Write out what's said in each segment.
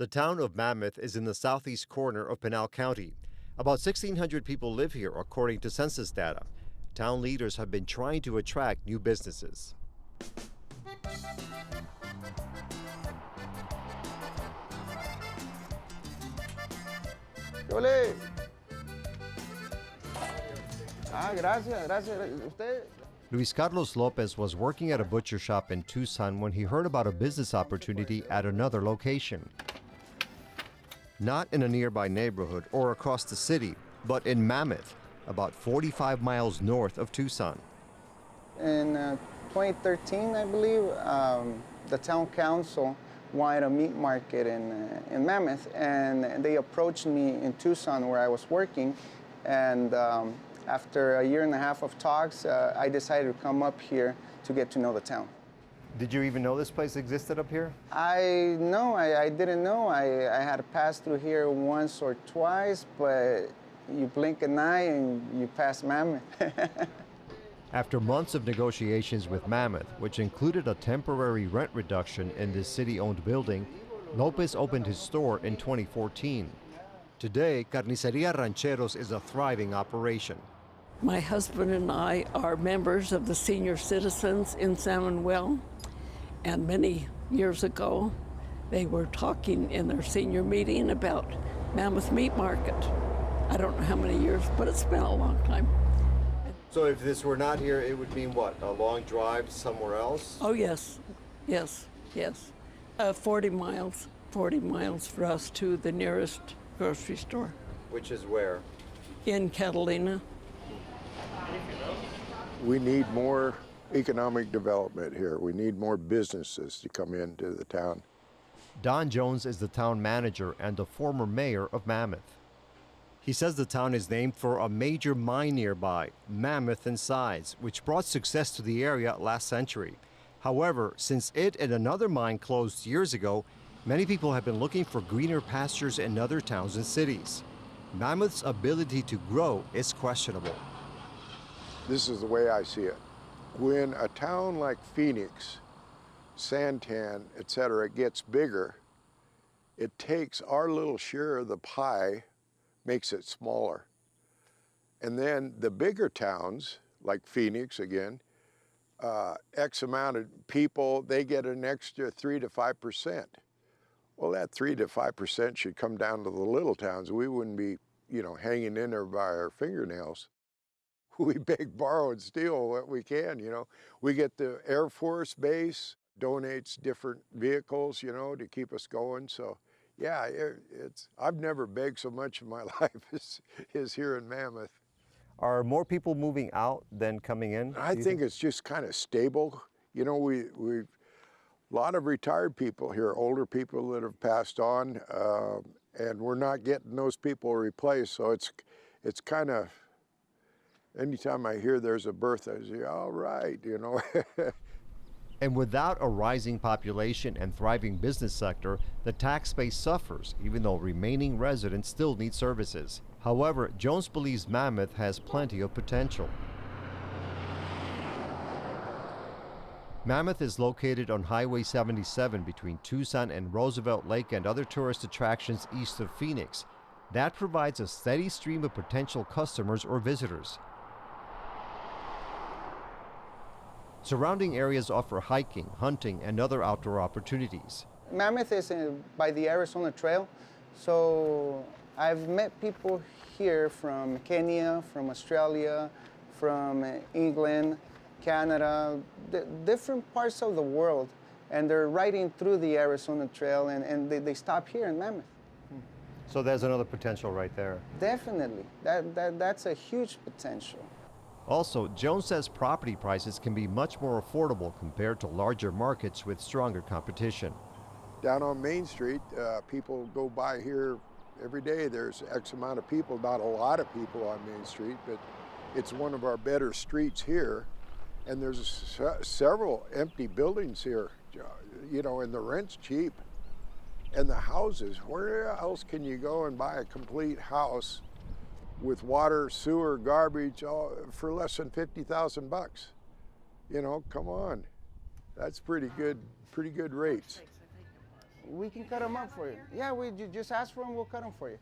The town of Mammoth is in the southeast corner of Pinal County. About 1,600 people live here, according to census data. Town leaders have been trying to attract new businesses. Ole. Gracias. Usted? Luis Carlos Lopez was working at a butcher shop in Tucson when he heard about a business opportunity at another location. Not in a nearby neighborhood or across the city, but in Mammoth, about 45 miles north of Tucson. In 2013, I believe, the town council wanted a meat market in Mammoth, and they approached me in Tucson where I was working, and after a year and a half of talks, I decided to come up here to get to know the town. Did you even know this place existed up here? I didn't know. I had passed through here once or twice, but you blink an eye and you pass Mammoth. After months of negotiations with Mammoth, which included a temporary rent reduction in this city-owned building, Lopez opened his store in 2014. Today, Carniceria Rancheros is a thriving operation. My husband and I are members of the senior citizens in San Manuel, and many years ago, they were talking in their senior meeting about Mammoth Meat Market. I don't know how many years, but it's been a long time. So if this were not here, it would mean what? A long drive somewhere else? Oh, yes. 40 miles for us to the nearest grocery store. Which is where? In Catalina. We need more economic development here. We need more businesses to come into the town. Don Jones is the town manager and the former mayor of Mammoth. He says the town is named for a major mine nearby, Mammoth in size, which brought success to the area last century. However, since it and another mine closed years ago, many people have been looking for greener pastures in other towns and cities. Mammoth's ability to grow is questionable. This is the way I see it. When a town like Phoenix, Santan, etc., gets bigger, it takes our little share of the pie, makes it smaller. And then the bigger towns, like Phoenix again, X amount of people, they get an extra 3 to 5%. Well, that 3 to 5% should come down to the little towns. We wouldn't be, hanging in there by our fingernails. We beg, borrow, and steal what we can, We get the Air Force Base, donates different vehicles, to keep us going. So, yeah, I've never begged so much in my life as here in Mammoth. Are more people moving out than coming in? I think it's just kind of stable. We've a lot of retired people here, older people that have passed on, and we're not getting those people replaced. So it's kind of, anytime I hear there's a birth, I say, all right, And without a rising population and thriving business sector, the tax base suffers, even though remaining residents still need services. However, Jones believes Mammoth has plenty of potential. Mammoth is located on Highway 77 between Tucson and Roosevelt Lake and other tourist attractions east of Phoenix. That provides a steady stream of potential customers or visitors. Surrounding areas offer hiking, hunting, and other outdoor opportunities. Mammoth is by the Arizona Trail, so I've met people here from Kenya, from Australia, from England, Canada, different parts of the world, and they're riding through the Arizona Trail, and they stop here in Mammoth. So there's another potential right there. Definitely. That's a huge potential. Also, Jones says property prices can be much more affordable compared to larger markets with stronger competition. Down on Main Street, people go by here every day. There's X amount of people, not a lot of people on Main Street, but it's one of our better streets here. And there's several empty buildings here, and the rent's cheap. And the houses, where else can you go and buy a complete house with water, sewer, garbage, all for less than $50,000? Come on. That's pretty good rates. We can cut them up for you. Yeah, you just ask for them, we'll cut them for you.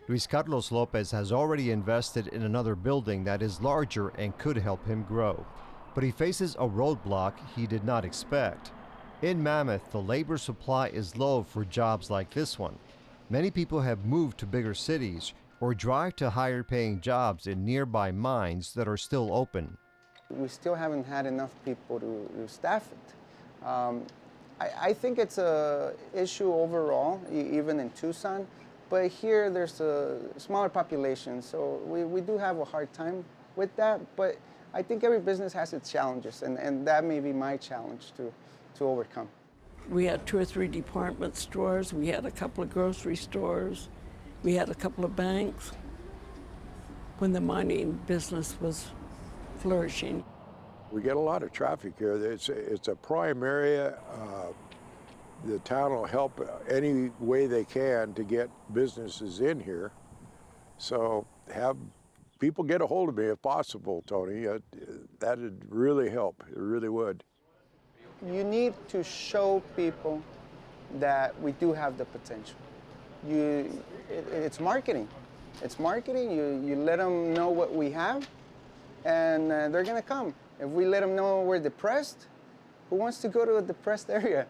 Luis Carlos Lopez has already invested in another building that is larger and could help him grow. But he faces a roadblock he did not expect. In Mammoth, the labor supply is low for jobs like this one. Many people have moved to bigger cities or drive to higher paying jobs in nearby mines that are still open. We still haven't had enough people to staff it. I think it's an issue overall, even in Tucson, but here there's a smaller population, so we do have a hard time with that, but I think every business has its challenges, and that may be my challenge to overcome. We had 2 or 3 department stores, we had a couple of grocery stores, we had a couple of banks when the mining business was flourishing. We get a lot of traffic here. It's a prime area. The town will help any way they can to get businesses in here. So have people get a hold of me if possible, Tony. That'd really help. It really would. You need to show people that we do have the potential. It's marketing. It's marketing. You let them know what we have, and they're gonna come. If we let them know we're depressed, who wants to go to a depressed area?